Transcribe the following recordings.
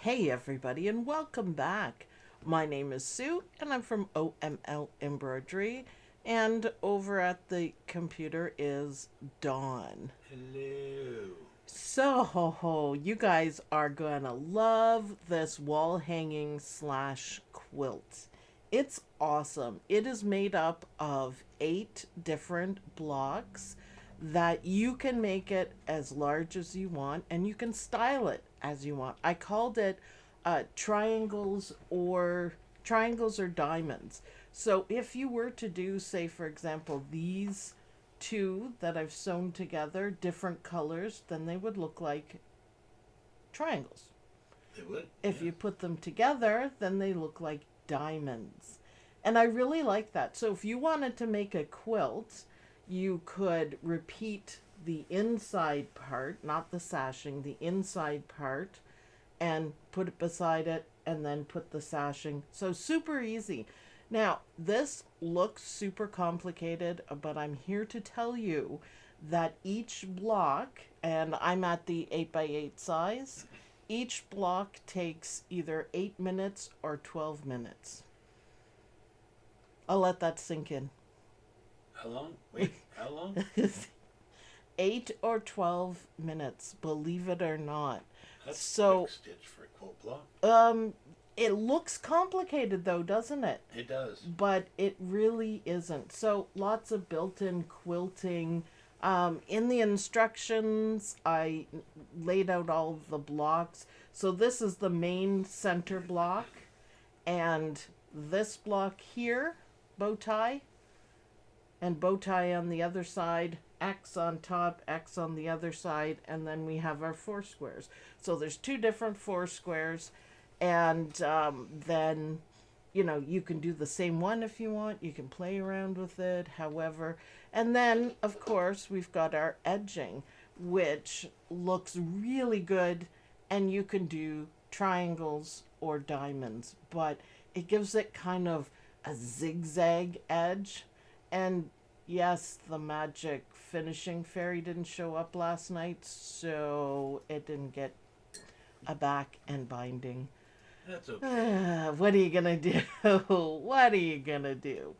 Hey everybody, and welcome back. My name is Sue and I'm from OML Embroidery, and over at the computer is Dawn. Hello. So you guys are gonna love this wall hanging slash quilt. It's awesome. It is made up of 8 different blocks that you can make it as large as you want and you can style it as you want. I called it triangles or diamonds. So if you were to do, say for example, these two that I've sewn together, different colors, then they would look like triangles. They would. If Yeah. you put them together, then they look like diamonds. And I really like that. So if you wanted to make a quilt, you could repeat the inside part, not the sashing, the inside part, and put it beside it and then put the sashing. So super easy. Now, this looks super complicated, but I'm here to tell you that each block, and I'm at the 8x8 size, each block takes either 8 minutes or 12 minutes. I'll let that sink in. How long? Wait, how long? 8 or 12 minutes, believe it or not. That's So, quick stitch for a quilt block. it looks complicated though, doesn't it? It does. But it really isn't. So lots of built-in quilting. In the instructions, I laid out all of the blocks. So this is the main center block, and this block here, bow tie, and bow tie on the other side, X on top, X on the other side, and then we have our 4 squares. So there's 2 different 4 squares, and then you can do the same one if you want. You can play around with it, however. And then, of course, we've got our edging, which looks really good, and you can do triangles or diamonds, but it gives it kind of a zigzag edge. And yes, the magic finishing fairy didn't show up last night, so it didn't get a back and binding. That's okay. What are you gonna do? What are you gonna do?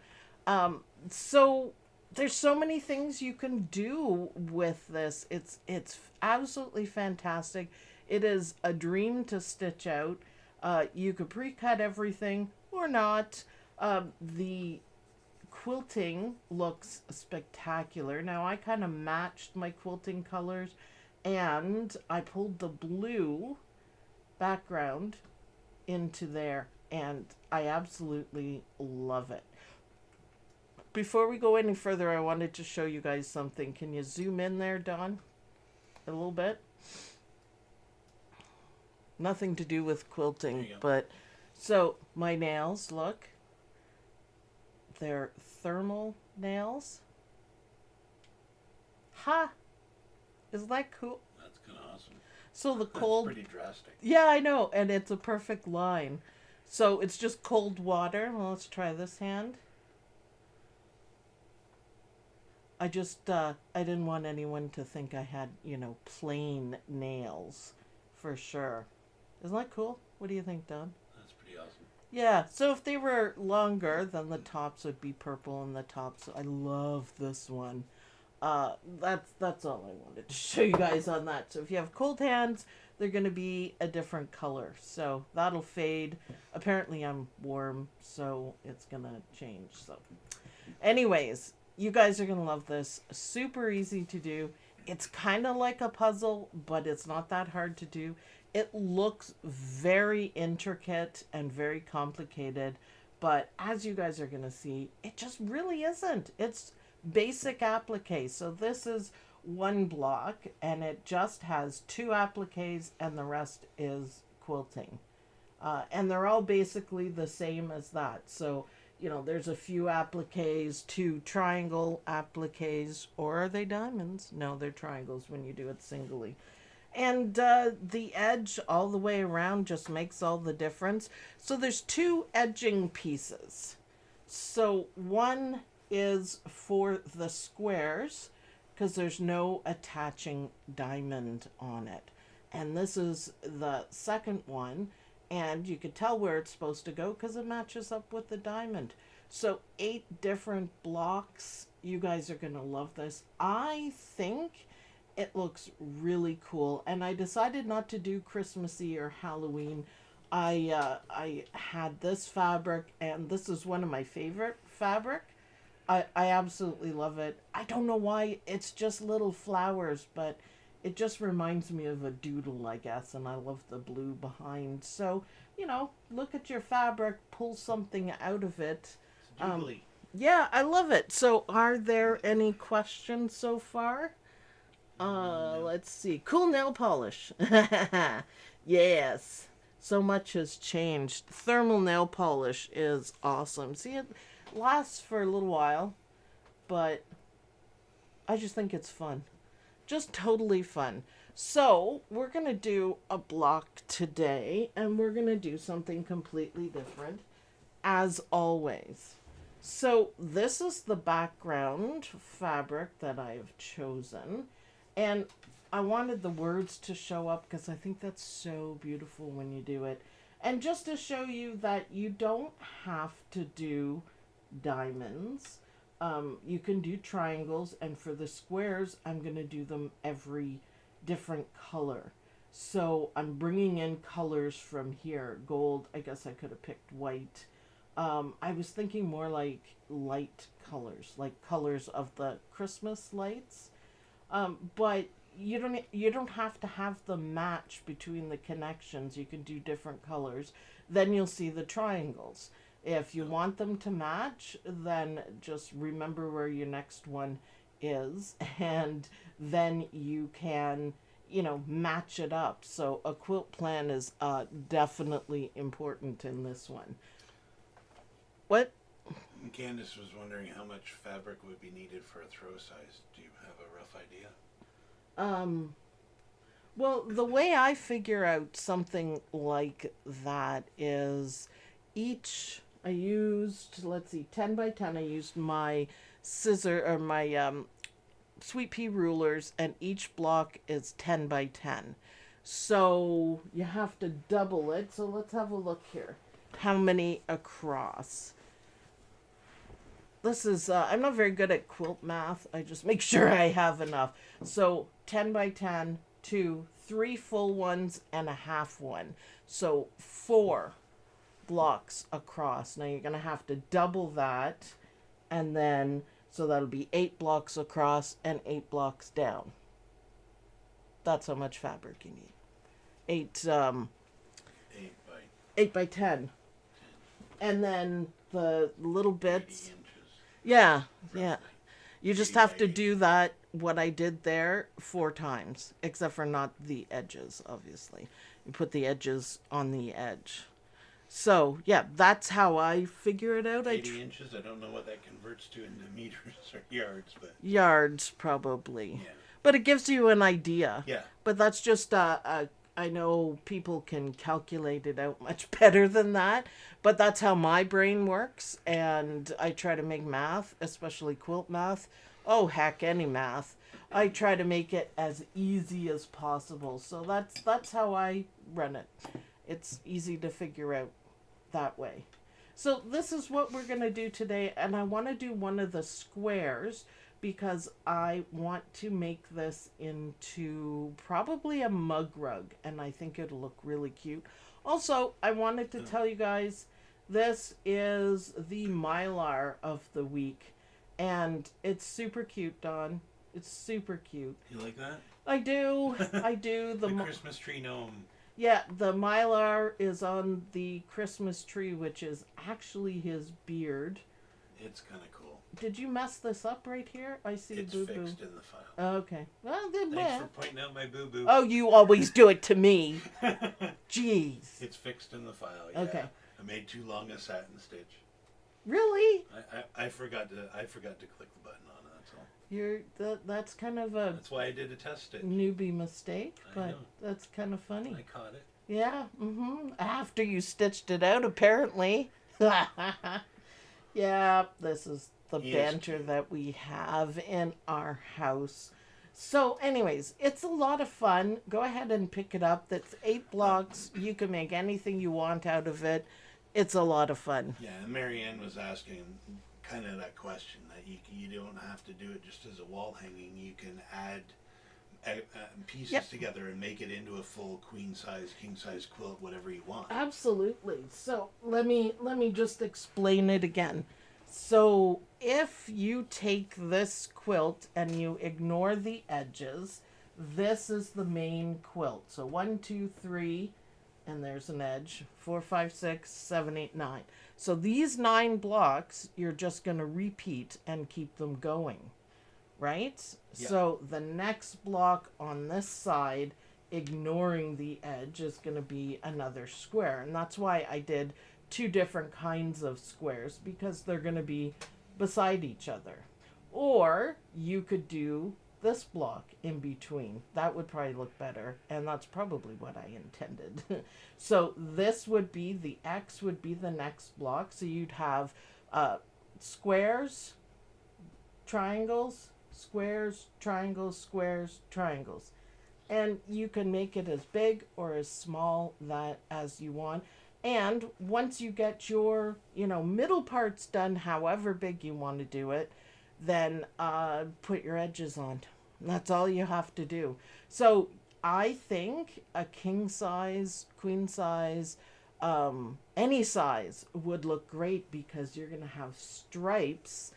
So there's so many things you can do with this. It's absolutely fantastic. It is a dream to stitch out. You could pre-cut everything or not. The quilting looks spectacular. Now I kind of matched my quilting colors, and I pulled the blue background into there, and I absolutely love it. Before we go any further, I wanted to show you guys something. Can you zoom in there, Dawn? A little bit? Nothing to do with quilting, but so my nails, look. They're thermal nails. Ha! Is that cool? That's kind of awesome. So the That's cold... pretty drastic. Yeah, I know, and it's a perfect line. So it's just cold water. Well, let's try this hand. I didn't want anyone to think I had, plain nails, for sure. Isn't that cool? What do you think, Don? That's pretty awesome. Yeah, so if they were longer, then the tops would be purple, and the tops... I love this one. That's all I wanted to show you guys on that. So if you have cold hands, they're going to be a different color. So that'll fade. Apparently I'm warm, so it's going to change. So anyways, you guys are going to love this. Super easy to do. It's kind of like a puzzle, but it's not that hard to do. It looks very intricate and very complicated, but as you guys are going to see, it just really isn't. It's basic applique. So this is one block, and it just has 2 appliques, and the rest is quilting. And they're all basically the same as that. So, there's a few appliques, 2 triangle appliques, or are they diamonds? No, they're triangles when you do it singly. And the edge all the way around just makes all the difference. So there's 2 edging pieces. So one is for the squares, because there's no attaching diamond on it. and this is the second one, and you could tell where it's supposed to go because it matches up with the diamond. So 8 different blocks. You guys are going to love this. I think it looks really cool, and I decided not to do Christmassy or Halloween. I had this fabric, and this is one of my favorite fabric. I absolutely love it. I don't know why. It's just little flowers, but it just reminds me of a doodle, I guess, and I love the blue behind. So, you know, look at your fabric, pull something out of it. Yeah, I love it. So, are there any questions so far? Let's see. Cool nail polish. Yes. So much has changed. Thermal nail polish is awesome. See, it lasts for a little while, but I just think it's fun. Just totally fun. So, we're going to do a block today, and we're going to do something completely different, as always. So, this is the background fabric that I've chosen, and I wanted the words to show up because I think that's so beautiful when you do it. And just to show you that you don't have to do diamonds. You can do triangles, and for the squares, I'm going to do them every different color. So I'm bringing in colors from here. Gold, I guess I could have picked white. I was thinking more like light colors, like colors of the Christmas lights. But you don't have to have the match between the connections. You can do different colors. Then you'll see the triangles. If you want them to match, then just remember where your next one is, and then you can, you know, match it up. So a quilt plan is definitely important in this one. What? Candace was wondering how much fabric would be needed for a throw size. Do you have a rough idea? Well, the way I figure out something like that is I used, let's see, 10 by 10. I used my scissor or my sweet pea rulers, and each block is 10 by 10. So you have to double it. So let's have a look here. How many across? This is, I'm not very good at quilt math. I just make sure I have enough. So 10 by 10, 2, 3 full ones, and a half one. So 4 blocks across. Now you're going to have to double that, and then, so that'll be 8 blocks across and 8 blocks down. That's how much fabric you need. 8 by 10. And then the little bits. 80 inches. Yeah, Roughly. yeah. You just have to do that, what I did there, 4 times, except for not the edges, obviously. You put the edges on the edge. So, yeah, that's how I figure it out. 80 inches, I don't know what that converts to into meters or yards, but... Yards, probably. Yeah. But it gives you an idea. Yeah. But that's just, I know people can calculate it out much better than that, but that's how my brain works, and I try to make math, especially quilt math. Oh, heck, any math. I try to make it as easy as possible. So that's how I run it. It's easy to figure out that way. So this is what we're going to do today, and I want to do one of the squares because I want to make this into probably a mug rug, and I think it'll look really cute. Also, I wanted to tell you guys, this is the Mylar of the week, and it's super cute, Dawn. It's super cute. You like that? I do. I do. The Christmas tree gnome. Yeah, the Mylar is on the Christmas tree, which is actually his beard. It's kind of cool. Did you mess this up right here? I see It's boo-boo. fixed in the file. Okay. Well, then, Thanks for pointing out my boo-boo. Oh, you always do it to me. Jeez. It's fixed in the file, yeah. Okay. I made too long a satin stitch. Really? I forgot to click the button on it, that's all. That's kind of a That's why I did a test stitch. newbie mistake, I but know. that's kind of funny. I caught it. Yeah, After you stitched it out, apparently. Yeah, this is the He is banter cute. that we have in our house. So anyways, it's a lot of fun. Go ahead and pick it up. That's 8 blocks. You can make anything you want out of it. It's a lot of fun. Yeah, and Marianne was asking kind of that question that you don't have to do it just as a wall hanging. You can add pieces Yep. together and make it into a full queen size, king size quilt, whatever you want. Absolutely. So let me just explain it again. So if you take this quilt and you ignore the edges, this is the main quilt. So 1, 2, 3, and there's an edge. 4, 5, 6, 7, 8, 9. So these 9 blocks, you're just going to repeat and keep them going, right? Yeah. So the next block on this side, ignoring the edge, is going to be another square. And that's why I did 2 different kinds of squares, because they're going to be beside each other. Or you could do this block in between. That would probably look better, and that's probably what I intended. So this would be, the X would be the next block. So you'd have squares, triangles, squares, triangles, squares, triangles. And you can make it as big or as small that as you want. And once you get your, middle parts done, however big you want to do it, then put your edges on. That's all you have to do. So I think a king size, queen size, any size would look great, because you're going to have stripes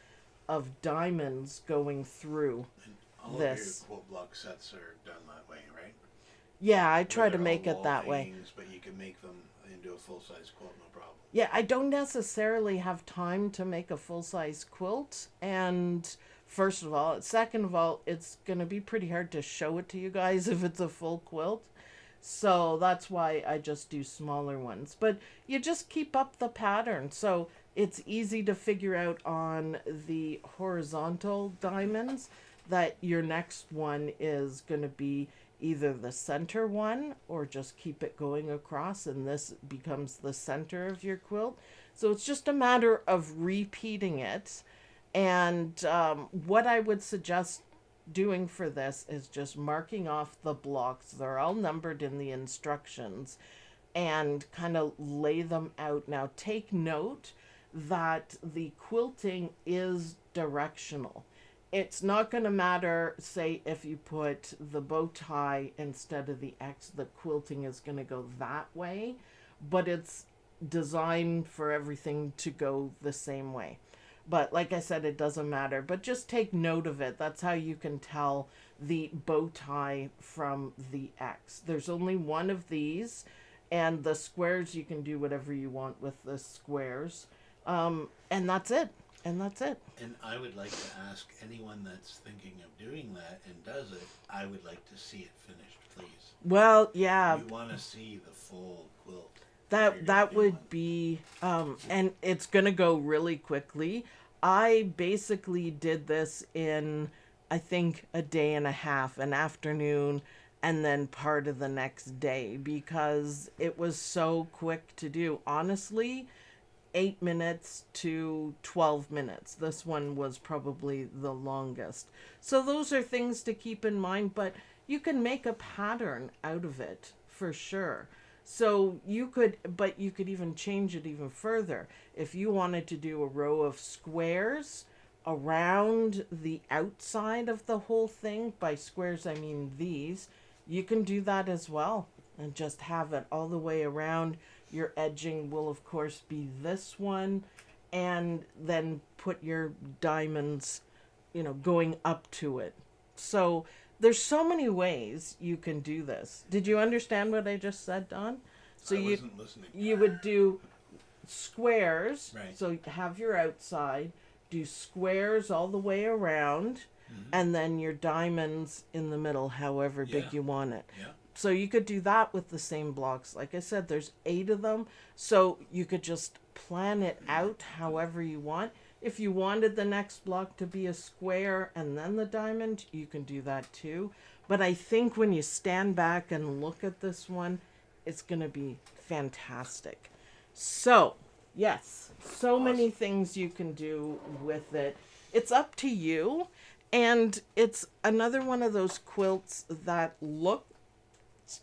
of diamonds going through. And all this. of your quilt block sets are done that way, right? Yeah, I try Where to they're make all it that wall way. hangings, but you can make them into a full size quilt, no problem. Yeah, I don't necessarily have time to make a full-size quilt, and first of all, second of all, it's going to be pretty hard to show it to you guys if it's a full quilt. So that's why I just do smaller ones. But you just keep up the pattern. So it's easy to figure out on the horizontal diamonds that your next one is going to be either the center one, or just keep it going across and this becomes the center of your quilt. So it's just a matter of repeating it. And what I would suggest doing for this is just marking off the blocks. They're all numbered in the instructions, and kind of lay them out. Now take note that the quilting is directional. It's not going to matter, say, if you put the bow tie instead of the X, the quilting is going to go that way, but it's designed for everything to go the same way. But like I said, it doesn't matter, but just take note of it. That's how you can tell the bow tie from the X. There's only one of these, and the squares, you can do whatever you want with the squares. And that's it. And that's it. And I would like to ask anyone that's thinking of doing that and does it, I would like to see it finished, please. Well, yeah. You want to see the full quilt. That would be, and it's gonna go really quickly. I basically did this in, I think, a day and a half, an afternoon, and then part of the next day, because it was so quick to do. Honestly, 8 minutes to 12 minutes. This one was probably the longest. So those are things to keep in mind, but you can make a pattern out of it for sure. So you could even change it even further. If you wanted to do a row of squares around the outside of the whole thing, by squares I mean these, you can do that as well, and just have it all the way around. Your edging will of course be this one, and then put your diamonds, going up to it. So there's so many ways you can do this. Did you understand what I just said, Don? So I wasn't listening. you would do squares. Right. So have your outside, do squares all the way around, and then your diamonds in the middle, however big Yeah. you want it. Yeah. So you could do that with the same blocks. Like I said, there's 8 of them. So you could just plan it out however you want. If you wanted the next block to be a square and then the diamond, you can do that too. But I think when you stand back and look at this one, it's going to be fantastic. So, yes, so many things you can do with it. It's up to you. And it's another one of those quilts that looks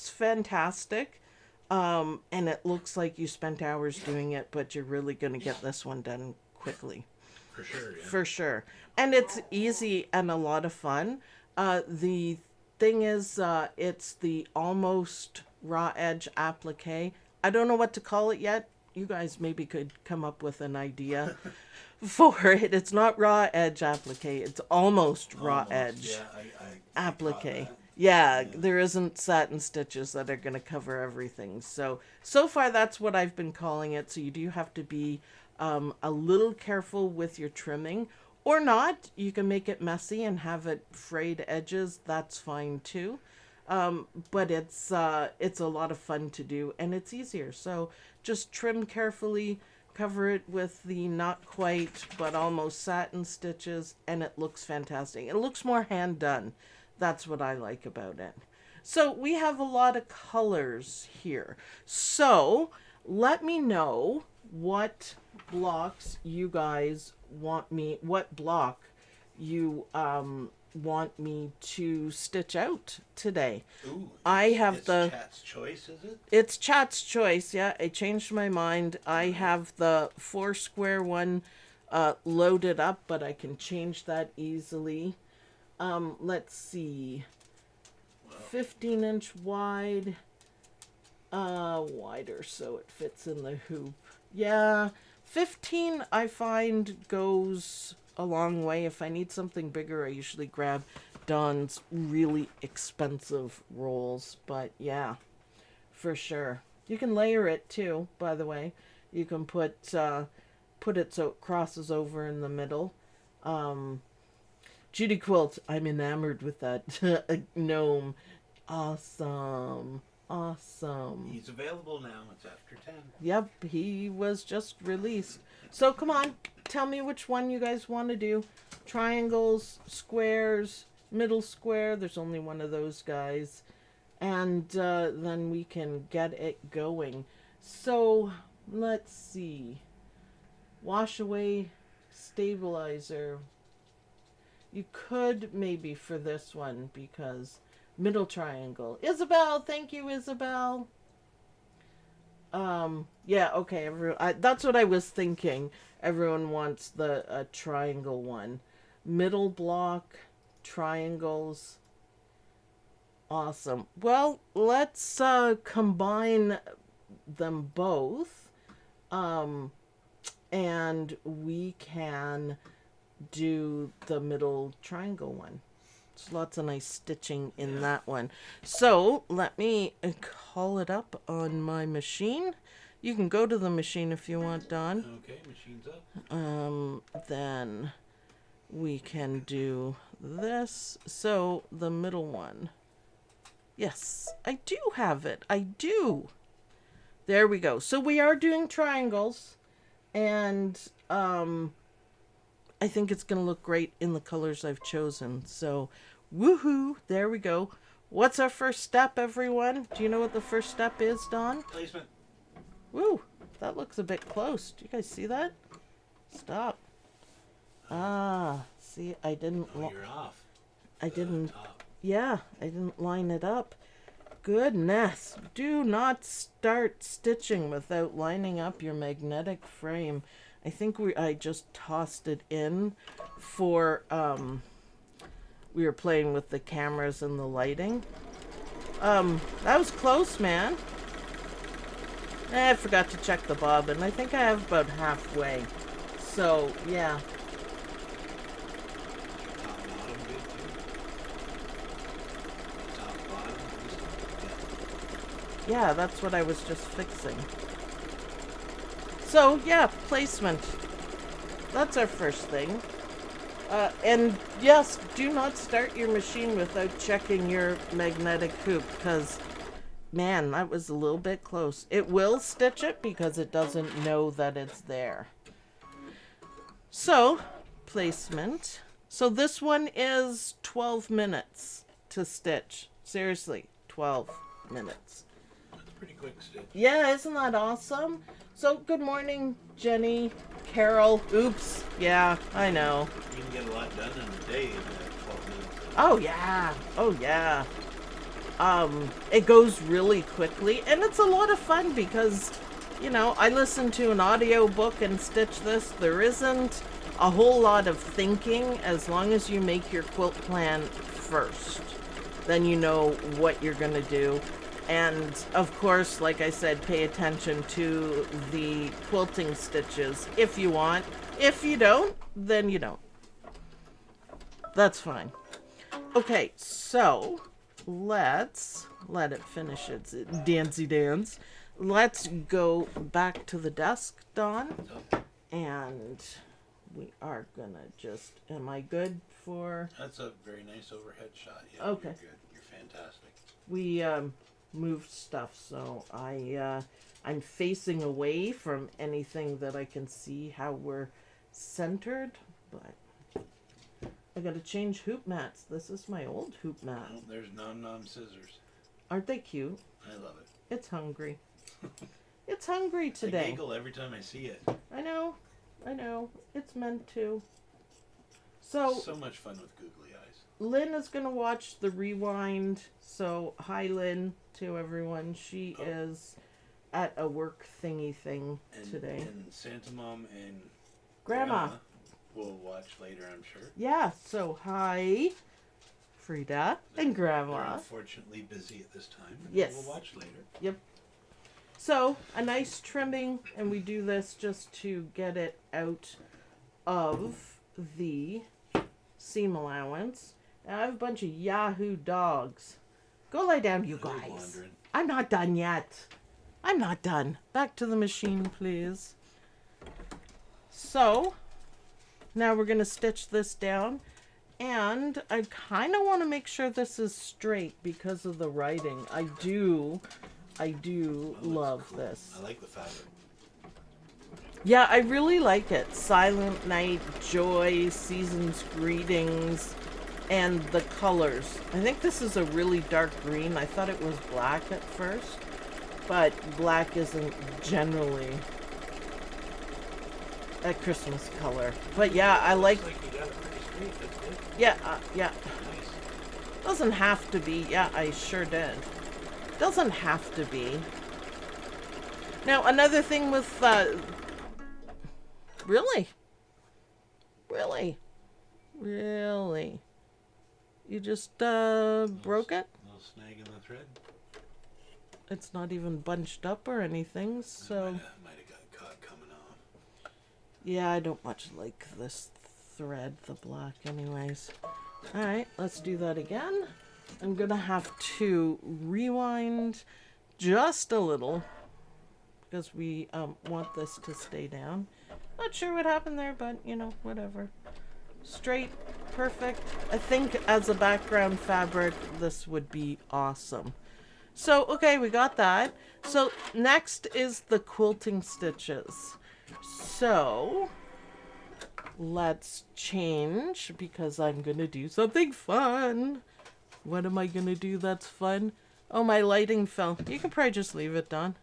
fantastic. And it looks like you spent hours doing it, but you're really going to get this one done quickly. For sure, yeah. For sure. And it's easy and a lot of fun. The thing is, it's the almost raw edge applique. I don't know what to call it yet. You guys maybe could come up with an idea for it. It's not raw edge applique. It's almost raw edge applique. Yeah, there isn't satin stitches that are going to cover everything. So far that's what I've been calling it. So you do have to be a little careful with your trimming, or not. You can make it messy and have it frayed edges. That's fine too. But it's a lot of fun to do, and it's easier. So just trim carefully, cover it with the not quite but almost satin stitches, and it looks fantastic. It looks more hand done. That's what I like about it. So we have a lot of colors here. So let me know what blocks you guys want me, what block you want me to stitch out today. Ooh, I have the Chat's Choice, is it? It's Chat's Choice. Yeah, I changed my mind. I have the 4 square one loaded up, but I can change that easily. Let's see. 15-inch wide, wider so it fits in the hoop. Yeah, 15 I find goes a long way. If I need something bigger, I usually grab Dawn's really expensive rolls. But yeah, for sure. You can layer it too, by the way. You can put it so it crosses over in the middle. Judy Quilt, I'm enamored with that gnome. Awesome. Awesome. He's available now. It's after 10. Yep, he was just released. So come on, tell me which one you guys want to do. Triangles, squares, middle square. There's only one of those guys. And then we can get it going. So let's see. Wash away, stabilizer. You could maybe for this one, because middle triangle. Isabel, thank you, Isabel. Yeah, okay, everyone. That's what I was thinking. Everyone wants the triangle one. Middle block, triangles. Awesome. Well, let's combine them both. And we can do the middle triangle one. There's lots of nice stitching in that one. So let me call it up on my machine. You can go to the machine if you want, Dawn. Okay, machine's up. Then we can do this. So the middle one. Yes, I do have it. I do. There we go. So we are doing triangles, and I think it's going to look great in the colors I've chosen. So, woohoo, there we go. What's our first step, everyone? Do you know what the first step is, Dawn? Placement. Woo, that looks a bit close. Do you guys see that? Stop. Ah, see, I didn't... Oh, you're off. I didn't... Yeah, I didn't line it up. Goodness. Do not start stitching without lining up your magnetic frame. I think I just tossed it in for, we were playing with the cameras and the lighting. That was close, man. I forgot to check the bobbin. I think I have about halfway. So, yeah. Yeah, that's what I was just fixing. So, yeah, placement. That's our first thing. And yes, do not start your machine without checking your magnetic hoop, because, man, that was a little bit close. It will stitch it because it doesn't know that it's there. So, placement. So this one is 12 minutes to stitch. Seriously, 12 minutes. pretty quick stitch. Yeah, isn't that awesome? So, good morning, Jenny, Carol. Oops. Yeah, I know. You can get a lot done in a day in 12 minutes. Oh, yeah. Oh, yeah. It goes really quickly, and it's a lot of fun because, you know, I listen to an audio book and stitch this. There isn't a whole lot of thinking as long as you make your quilt plan first. Then you know what you're going to do. And, of course, like I said, pay attention to the quilting stitches if you want. If you don't, then you don't. That's fine. Okay, so let's let it finish its dancy dance. Let's go back to the desk, Dawn. And we are going to just... Am I good for... That's a very nice overhead shot. Yeah, okay. You're good. You're fantastic. We moved stuff, so I'm facing away from anything that I can see how we're centered, but I gotta change hoop mats. This is my old hoop mat. Well, there's nom scissors. Aren't they cute? I love it. It's hungry. It's hungry today. I giggle every time I see it. I know. It's meant to. So much fun with googly eyes. Lynn is going to watch the rewind. So, hi, Lynn, to everyone. She is at a work thingy thing today. And Santa Mom and Grandma will watch later, I'm sure. Yeah, so hi, Frida and Grandma. They're unfortunately busy at this time. Yes. We'll watch later. Yep. So, a nice trimming, and we do this just to get it out of the seam allowance. Now, I have a bunch of Yahoo dogs. Go lie down, you guys. I'm not done yet. I'm not done. Back to the machine, please. So, now we're going to stitch this down. And I kind of want to make sure this is straight because of the writing. I do love cool. this. I like the fabric. Yeah, I really like it. Silent Night, Joy, Season's Greetings, and the colors. I think this is a really dark green. I thought it was black at first, but black isn't generally a Christmas color. But yeah, I like... Looks like you got it pretty straight. That's good. Yeah, yeah. Nice. Doesn't have to be. Yeah, I sure did. Doesn't have to be. Now, another thing with... Really? You just broke it? Little snag in the thread. It's not even bunched up or anything, so... Might have got caught coming off. Yeah, I don't much like this thread, the black anyways. Alright, let's do that again. I'm gonna have to rewind just a little because we want this to stay down. Not sure what happened there, but you know, whatever. Straight, perfect. I think as a background fabric, this would be awesome. So, okay, we got that. So, next is the quilting stitches. So, let's change because I'm going to do something fun. What am I going to do that's fun? Oh, my lighting fell. You can probably just leave it, Don.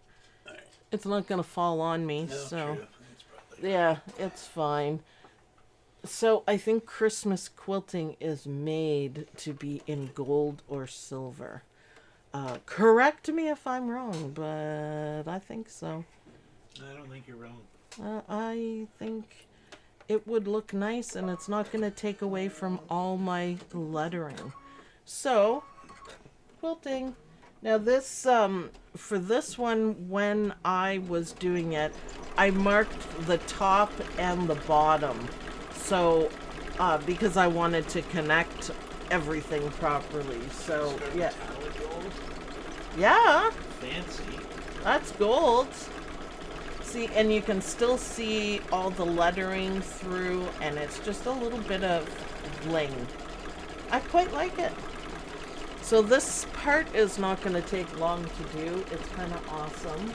Right. It's not going to fall on me, No, so... true. It's probably... Yeah, it's fine. So, I think Christmas quilting is made to be in gold or silver. Correct me if I'm wrong, but I think so. I don't think you're wrong. I think it would look nice, and it's not going to take away from all my lettering. So, quilting. Now this, for this one, when I was doing it, I marked the top and the bottom. So, because I wanted to connect everything properly. So, yeah. Yeah. Fancy. That's gold. See, and you can still see all the lettering through, and it's just a little bit of bling. I quite like it. So this part is not going to take long to do. It's kind of awesome.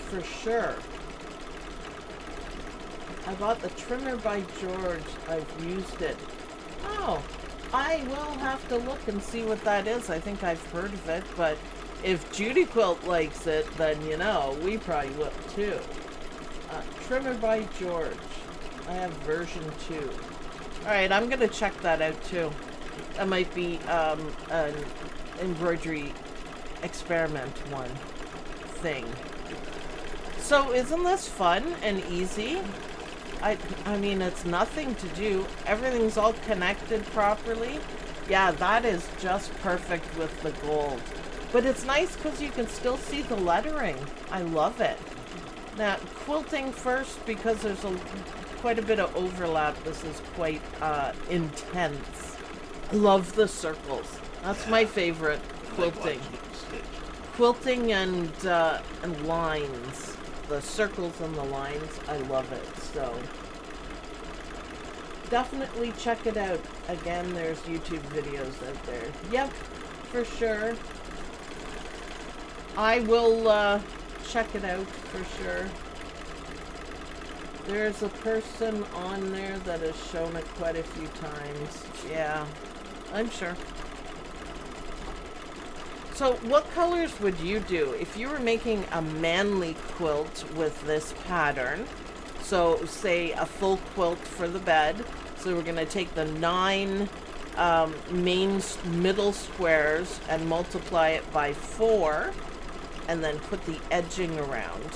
For sure. I bought the trimmer by George. I've used it. Oh, I will have to look and see what that is. I think I've heard of it, but if Judy Quilt likes it, then you know, we probably will too. Trimmer by George. I have version 2. Alright, I'm gonna check that out too. That might be an embroidery experiment one thing. So isn't this fun and easy? I mean, it's nothing to do. Everything's all connected properly. Yeah, that is just perfect with the gold. But it's nice because you can still see the lettering. I love it. Now, quilting first because there's quite a bit of overlap. This is quite intense. I love the circles. That's my favorite quilting. Quilting and lines. The circles and the lines. I love it. So definitely check it out. Again, there's YouTube videos out there. Yep, for sure. I will check it out for sure. There's a person on there that has shown it quite a few times. Yeah, I'm sure. So what colors would you do if you were making a manly quilt with this pattern? So say a full quilt for the bed. So we're going to take the 9 middle squares and multiply it by 4 and then put the edging around.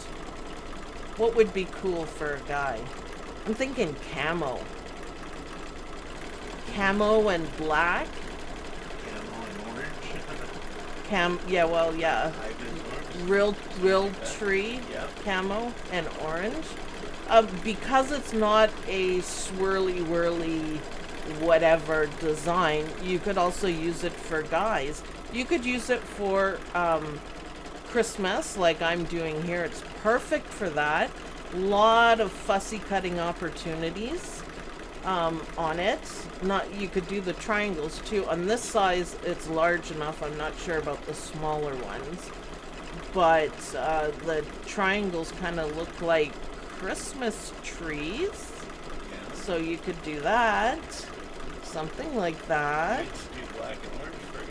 What would be cool for a guy? I'm thinking camo. Camo and black. Camo and orange. Yeah, well, yeah. Real tree. Yep. Camo and orange. Because it's not a swirly whirly whatever design, you could also use it for guys. You could use it for Christmas like I'm doing here. It's perfect for that. Lot of fussy cutting opportunities on it. You could do the triangles too. On this size it's large enough. I'm not sure about the smaller ones, but the triangles kind of look like Christmas trees, so you could do that, something like that. Black and orange for a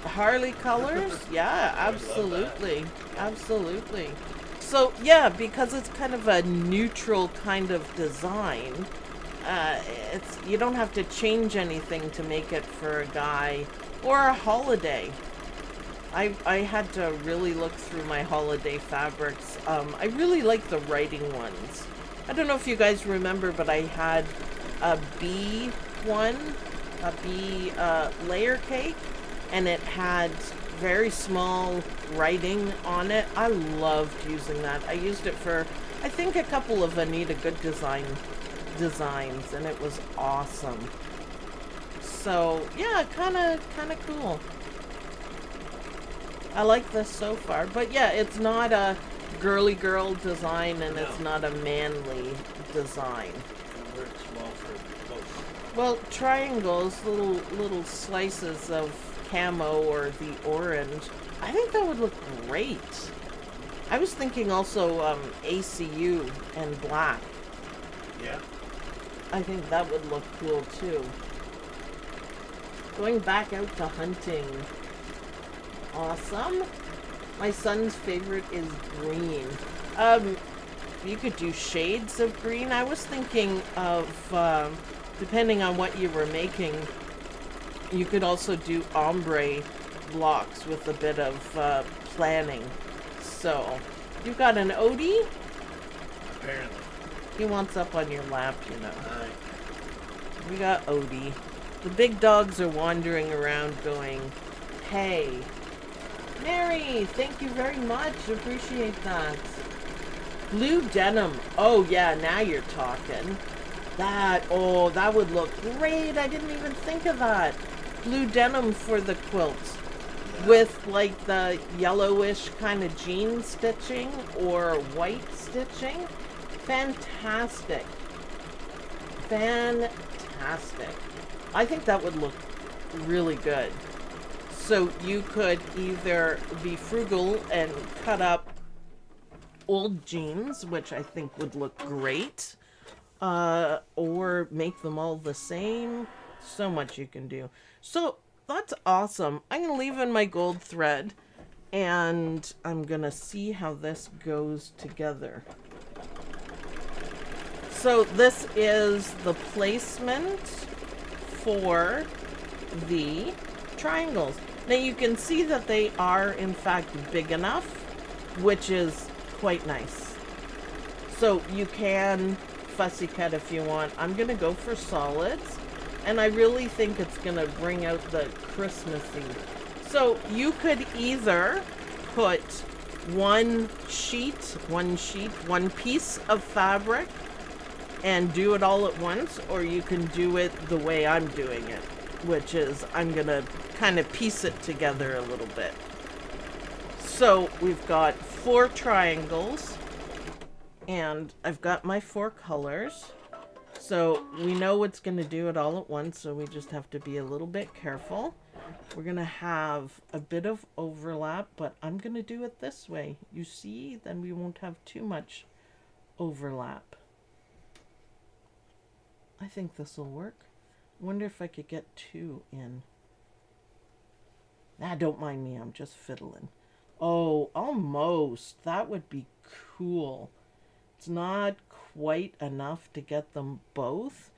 guy. Harley colors, yeah, absolutely, absolutely. So yeah, because it's kind of a neutral kind of design, you don't have to change anything to make it for a guy or a holiday. I had to really look through my holiday fabrics. I really like the writing ones. I don't know if you guys remember, but I had a bee one, a bee layer cake, and it had very small writing on it. I loved using that. I used it for, I think, a couple of Anita Good designs, and it was awesome. So yeah, kind of cool. I like this so far, but yeah, it's not a girly girl design, and it's not a manly design. Well, triangles, little slices of camo or the orange, I think that would look great. I was thinking also ACU and black. Yeah. I think that would look cool too. Going back out to hunting. Awesome. My son's favorite is green. You could do shades of green. I was thinking of, depending on what you were making, you could also do ombre blocks with a bit of planning. So, you've got an Odie? Apparently. He wants up on your lap, you know. We got Odie. The big dogs are wandering around going, hey. Mary, thank you very much. Appreciate that. Blue denim. Oh, yeah, now you're talking. That would look great. I didn't even think of that. Blue denim for the quilt. With, like, the yellowish kind of jean stitching or white stitching. Fantastic. Fantastic. I think that would look really good. So you could either be frugal and cut up old jeans, which I think would look great, or make them all the same. So much you can do. So that's awesome. I'm going to leave in my gold thread, and I'm going to see how this goes together. So this is the placement for the triangles. Now you can see that they are in fact big enough, which is quite nice. So you can fussy cut if you want. I'm gonna go for solids, and I really think it's gonna bring out the Christmassy. So you could either put one piece of fabric and do it all at once, or you can do it the way I'm doing it, which is I'm gonna kind of piece it together a little bit. So we've got 4 triangles, and I've got my 4 colors. So we know it's gonna do it all at once, so we just have to be a little bit careful. We're gonna have a bit of overlap, but I'm gonna do it this way. You see, then we won't have too much overlap. I think this will work. Wonder if I could get 2 in. Nah, don't mind me, I'm just fiddling. Oh, almost. That would be cool. It's not quite enough to get them both.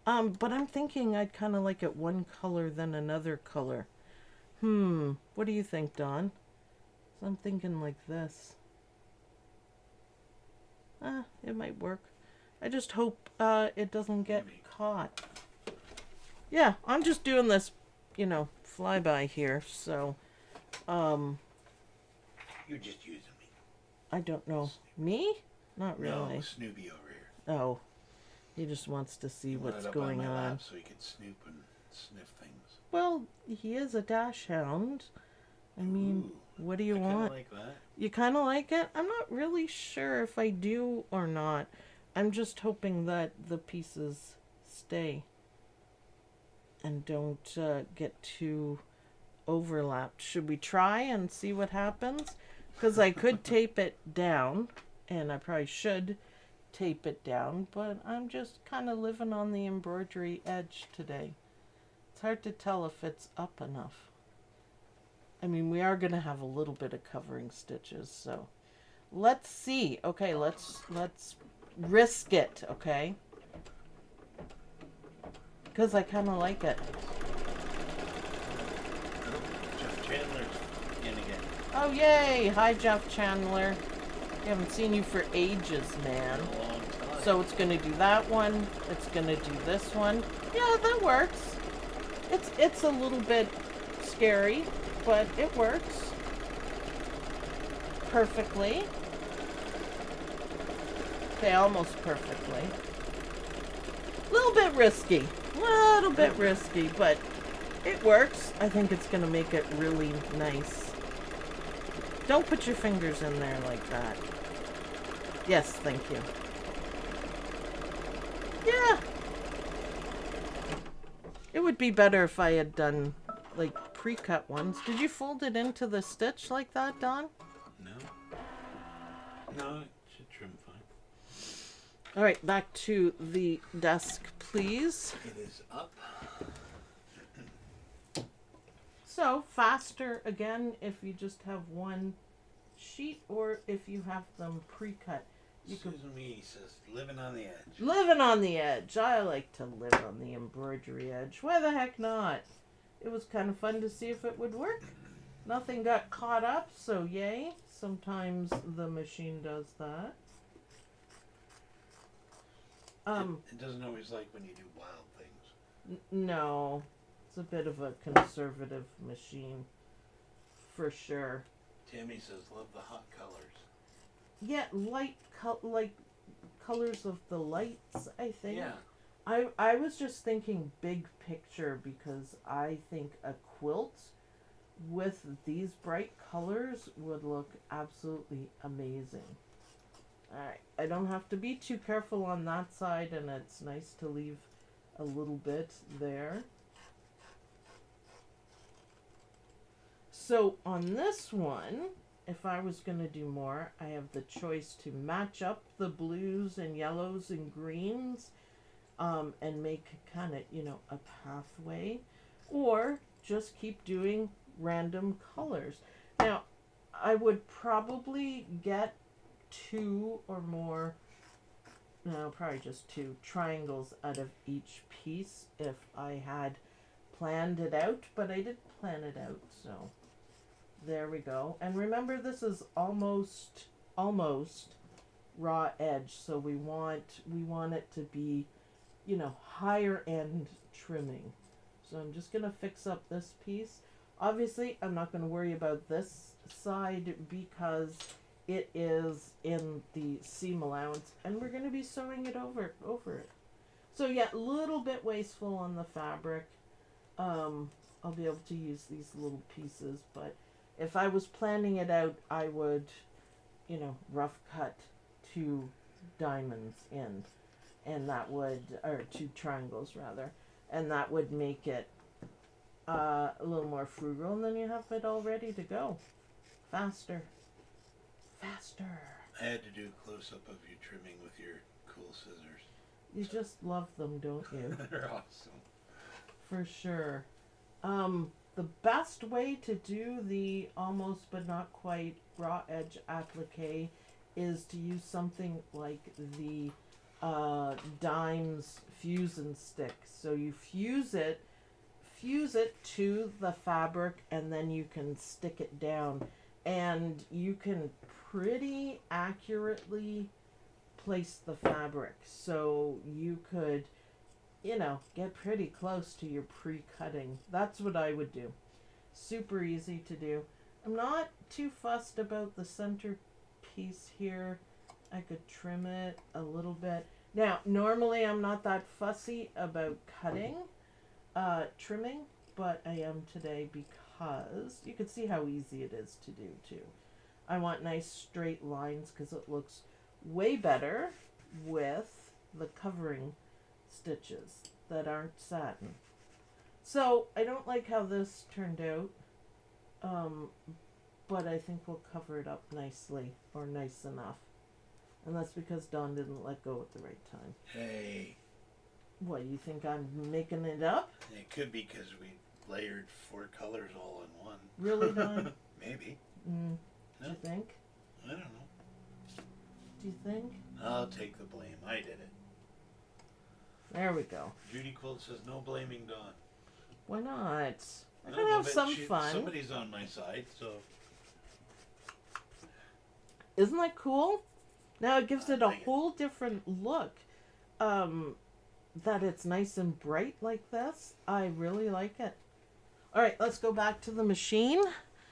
But I'm thinking I'd kind of like it one color then another color. What do you think, Dawn? So I'm thinking like this. It might work. I just hope it doesn't get caught. Yeah, I'm just doing this, you know, flyby here, so, You're just using me. I don't know. Me? Not really. No, Snoopy over here. Oh, he just wants to see what's going on. on. So he can snoop and sniff things. Well, he is a dash hound. I mean, what do you want? Like that. You kind of like it? I'm not really sure if I do or not. I'm just hoping that the pieces stay and don't get too overlapped. Should we try and see what happens? Because I could tape it down, and I probably should tape it down, but I'm just kind of living on the embroidery edge today. It's hard to tell if it's up enough. I mean, we are going to have a little bit of covering stitches, so let's see. Okay, let's risk it, okay? Because I kind of like it. Jeff Chandler's in again. Oh, yay! Hi, Jeff Chandler. I haven't seen you for ages, man. A long time. So it's going to do that one. It's going to do this one. Yeah, that works. It's a little bit scary, but it works perfectly. Okay, almost perfectly. A little bit risky. But it works. I think it's going to make it really nice. Don't put your fingers in there like that. Yes, thank you. Yeah. It would be better if I had done, like, pre-cut ones. Did you fold it into the stitch like that, Don? No. No, it should trim fine. All right, back to the desk, please. It is up. So, faster, again, if you just have one sheet or if you have them pre-cut. Susan Mee says, living on the edge. Living on the edge. I like to live on the embroidery edge. Why the heck not? It was kind of fun to see if it would work. Nothing got caught up, so yay. Sometimes the machine does that. It doesn't always like when you do wild things. No. It's a bit of a conservative machine. For sure. Tammy says, love the hot colors. Yeah, like colors of the lights, I think. Yeah. I was just thinking big picture because I think a quilt with these bright colors would look absolutely amazing. Alright, I don't have to be too careful on that side, and it's nice to leave a little bit there. So on this one, if I was going to do more, I have the choice to match up the blues and yellows and greens and make kind of, you know, a pathway. Or just keep doing random colors. Now, I would probably get 2 or more, no, probably just 2 triangles out of each piece if I had planned it out, but I didn't plan it out, so there we go. And remember, this is almost raw edge, so we want it to be, you know, higher end trimming. So I'm just gonna fix up this piece. Obviously, I'm not gonna worry about this side because it is in the seam allowance, and we're gonna be sewing it over it. So yeah, a little bit wasteful on the fabric. I'll be able to use these little pieces, but if I was planning it out, I would, you know, rough cut 2 diamonds in, and that would, or 2 triangles rather, and that would make it a little more frugal, and then you have it all ready to go. Faster. I had to do a close-up of you trimming with your cool scissors. You just love them, don't you? They're awesome. For sure. The best way to do the almost but not quite raw edge applique is to use something like the Dimes fuse and stick. So you fuse it to the fabric, and then you can stick it down, and you can pretty accurately place the fabric, so you could, you know, get pretty close to your pre-cutting. That's what I would do. Super easy to do. I'm not too fussed about the center piece here. I could trim it a little bit. Now, normally I'm not that fussy about cutting, trimming, but I am today because you can see how easy it is to do too. I want nice straight lines because it looks way better with the covering stitches that aren't satin. So I don't like how this turned out, but I think we'll cover it up nicely, or nice enough. And that's because Dawn didn't let go at the right time. Hey. What, you think I'm making it up? It could be because we layered 4 colors all in one. Really, Dawn? Maybe. Do No. you think? I don't know. Do you think? I'll take the blame. I did it. There we go. Judy Quilt says no blaming Dawn. Why not? I No, can have but some fun. Somebody's on my side, so. Isn't that cool? Now it gives it a like it. whole different look. That it's nice and bright like this. I really like it. All right, let's go back to the machine.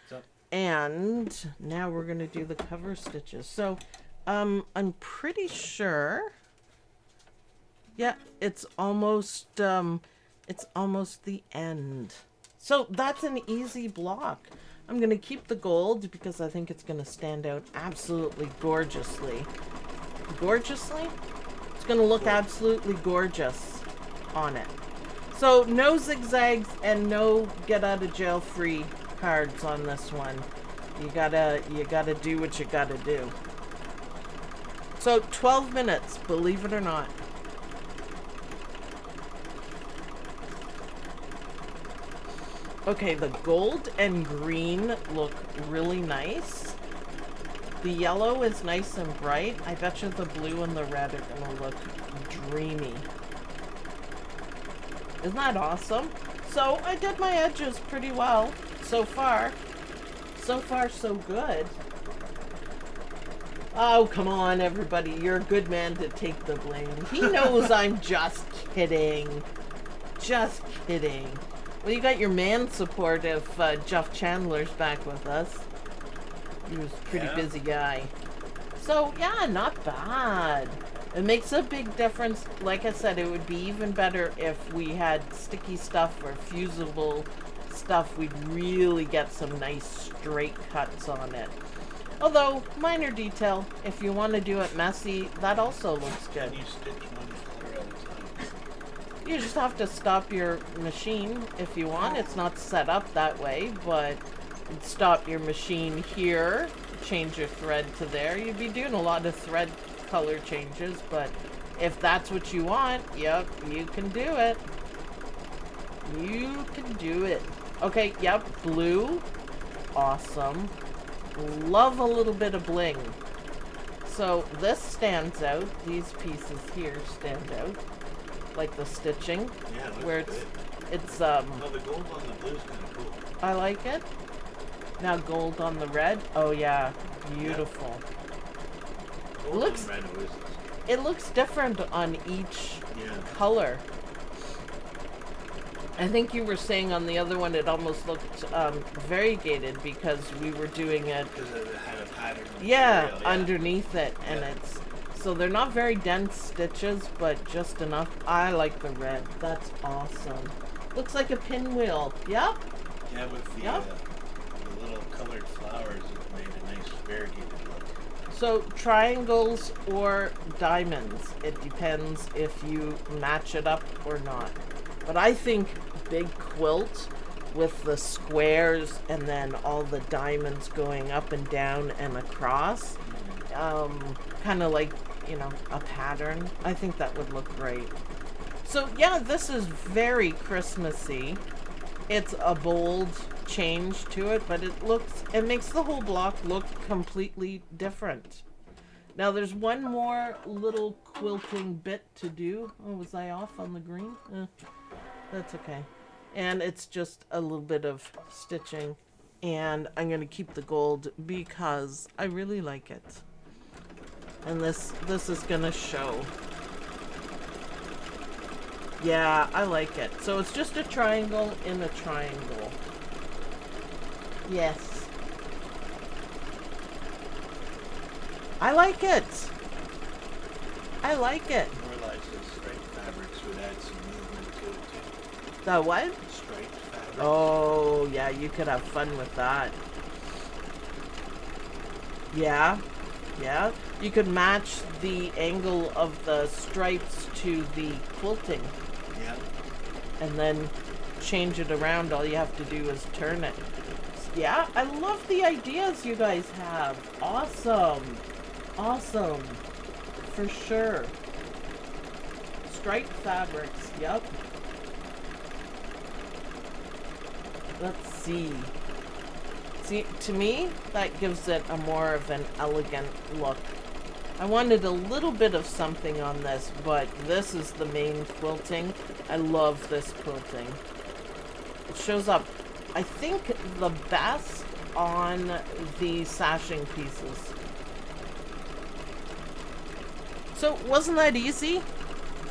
So, And now we're going to do the cover stitches. So I'm pretty sure, yeah, it's almost the end. So that's an easy block. I'm going to keep the gold because I think it's going to stand out absolutely gorgeously. Gorgeously? It's going to look absolutely gorgeous on it. So no zigzags and no get out of jail free cards on this one. You gotta do what you gotta do. So 12 minutes, believe it or not. Okay, the gold and green look really nice. The yellow is nice and bright. I bet you the blue and the red are gonna look dreamy. Isn't that awesome? So I did my edges pretty well so far. So far, so good. Oh, come on, everybody. You're a good man to take the blame. He knows I'm just kidding. Just kidding. Well, you got your man support if Jeff Chandler's back with us. He was a pretty busy guy. So, yeah, not bad. It makes a big difference. Like I said, it would be even better if we had sticky stuff or fusible stuff. We'd really get some nice straight cuts on it. Although, minor detail, if you want to do it messy, that also looks good. can you stitch one color at a time? You just have to stop your machine if you want. It's not set up that way, but you'd stop your machine here, change your thread to there. You'd be doing a lot of thread color changes, but if that's what you want, yep, you can do it. You can do it. Okay, yep, blue. Awesome. Love a little bit of bling. So this stands out. These pieces here stand out. Like the stitching. Yeah, it looks where good. it's Well, the gold on the blue is kind of cool. I like it. Now gold on the red. Oh yeah, beautiful. Gold Looks- on red always looks good. It looks different on each Yeah. color. I think you were saying on the other one it almost looked variegated because we were doing it, Because it had a pattern. yeah, material, underneath it, and Yeah. it's so they're not very dense stitches, but just enough. I like the red. That's awesome. Looks like a pinwheel. Yep. Yeah, with the, Yep. The little colored flowers, it made a nice variegated look. So triangles or diamonds. It depends if you match it up or not. But I think big quilt with the squares and then all the diamonds going up and down and across, kind of like, you know, a pattern. I think that would look great. So yeah, this is very Christmassy. It's a bold change to it, but it makes the whole block look completely different. Now there's one more little quilting bit to do. Oh, was I off on the green? That's okay. And it's just a little bit of stitching. And I'm going to keep the gold because I really like it. And this is going to show. Yeah, I like it. So it's just a triangle in a triangle. Yes. I like it. I like it. More like the striped fabrics would add some movement to it too. The what? Striped fabrics. Oh, yeah, you could have fun with that. Yeah. Yeah. You could match the angle of the stripes to the quilting. Yeah. And then change it around. All you have to do is turn it. Yeah, I love the ideas you guys have. Awesome. Awesome. For sure. Striped fabrics. Yep. Let's see. See, to me, that gives it a more of an elegant look. I wanted a little bit of something on this, but this is the main quilting. I love this quilting. It shows up, I think, the best on the sashing pieces. So, wasn't that easy?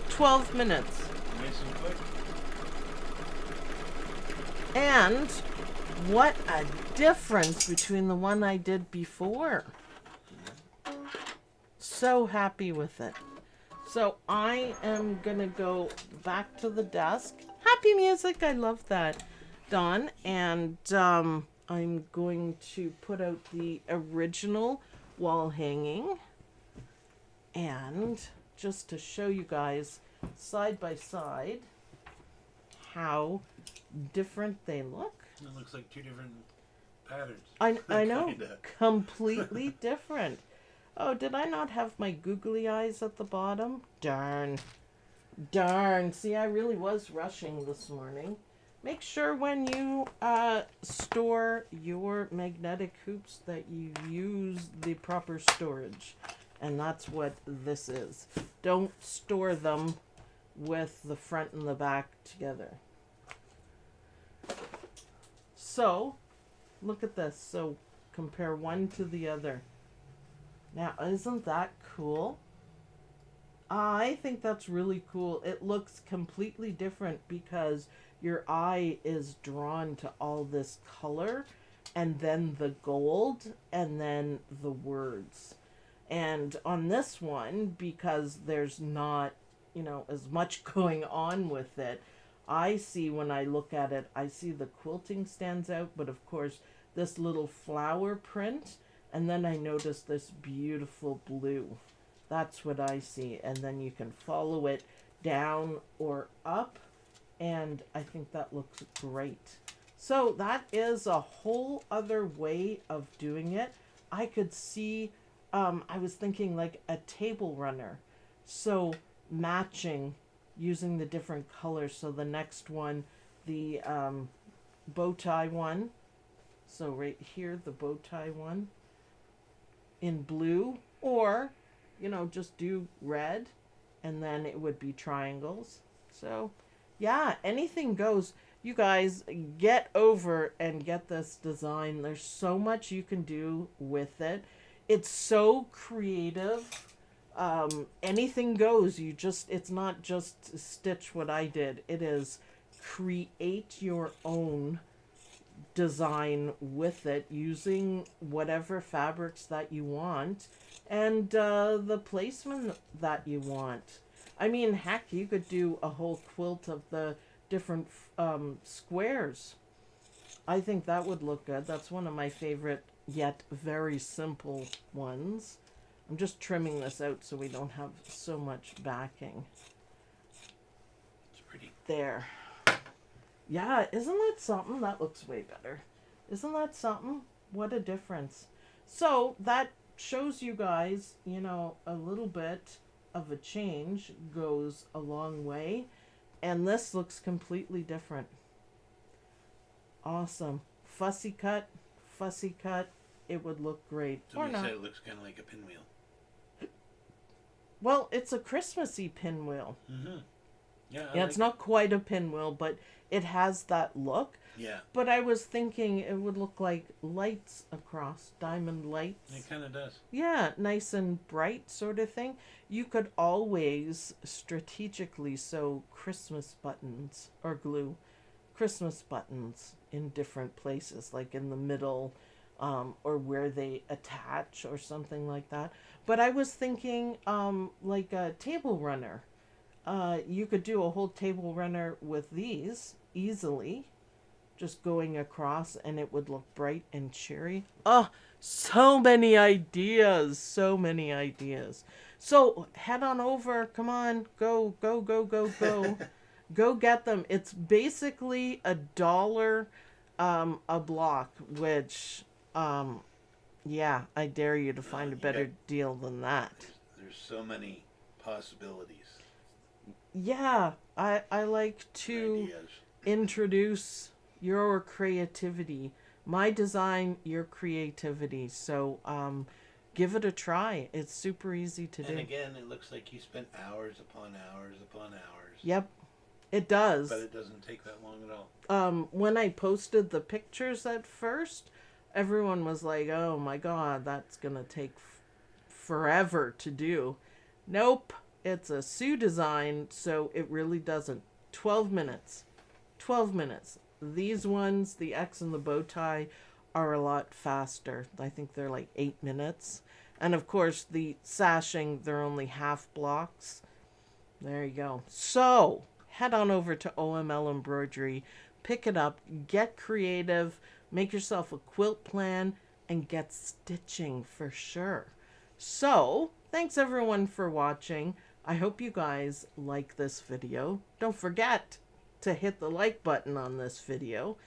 12 minutes. Nice and quick. And what a difference between the one I did before. So happy with it. So I am gonna go back to the desk. Happy music, I love that, Dawn. And I'm going to put out the original wall hanging. And just to show you guys side by side how different they look. It looks like two different patterns. I know, Kinda. completely different. Oh, did I not have my googly eyes at the bottom? Darn. Darn. See, I really was rushing this morning. Make sure when you store your magnetic hoops that you use the proper storage. And that's what this is. Don't store them with the front and the back together. So, look at this. So, compare one to the other. Now, isn't that cool? I think that's really cool. It looks completely different because your eye is drawn to all this color and then the gold and then the words. And on this one, because there's not, you know, as much going on with it, I see when I look at it, I see the quilting stands out, but of course this little flower print, and then I notice this beautiful blue. That's what I see. And then you can follow it down or up, and I think that looks great. So that is a whole other way of doing it. I could see, I was thinking like a table runner. So matching, using the different colors. So the next one, the bow tie one. So right here, the bow tie one in blue, or, you know, just do red, and then it would be triangles. So, yeah, anything goes. You guys get over and get this design. There's so much you can do with it. It's so creative. Anything goes. It's not just stitch what I did. It is create your own design with it using whatever fabrics that you want and the placement that you want. I mean, heck, you could do a whole quilt of the different squares. I think that would look good. That's one of my favorite yet very simple ones. I'm just trimming this out so we don't have so much backing. It's pretty. There. Yeah, isn't that something? That looks way better. Isn't that something? What a difference. So that shows you guys, you know, a little bit of a change goes a long way. And this looks completely different. Awesome. Fussy cut. It would look great. Somebody or not. said it looks kind of like a pinwheel. Well, it's a Christmassy pinwheel. Mm-hmm. Yeah, Yeah, it's not quite a pinwheel, but it has that look. Yeah. But I was thinking it would look like lights across, diamond lights. It kind of does. Yeah, nice and bright sort of thing. You could always strategically sew Christmas buttons or glue Christmas buttons in different places, like in the middle or where they attach or something like that. But I was thinking like a table runner. You could do a whole table runner with these easily, just going across, and it would look bright and cheery. Oh, so many ideas, so many ideas. So head on over, come on, go. Go get them. It's basically $1 a block, which, yeah, I dare you to find a better deal than that. There's so many possibilities. Yeah, I like to Ideas. introduce your creativity. My design, your creativity. So give it a try. It's super easy to do. And again, it looks like you spent hours upon hours upon hours. Yep, it does. But it doesn't take that long at all. When I posted the pictures at first, everyone was like, oh my god, that's gonna take forever to do. Nope. It's a Sue design, so it really doesn't. 12 minutes. 12 minutes. These ones, the X and the bow tie, are a lot faster. I think they're like 8 minutes. And of course, the sashing, they're only half blocks. There you go. So, head on over to OML Embroidery, pick it up, get creative, make yourself a quilt plan, and get stitching for sure. So, thanks everyone for watching. I hope you guys like this video. Don't forget to hit the like button on this video.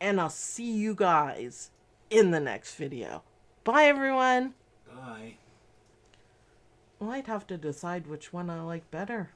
And I'll see you guys in the next video. Bye, everyone. Bye. Well, I'd have to decide which one I like better.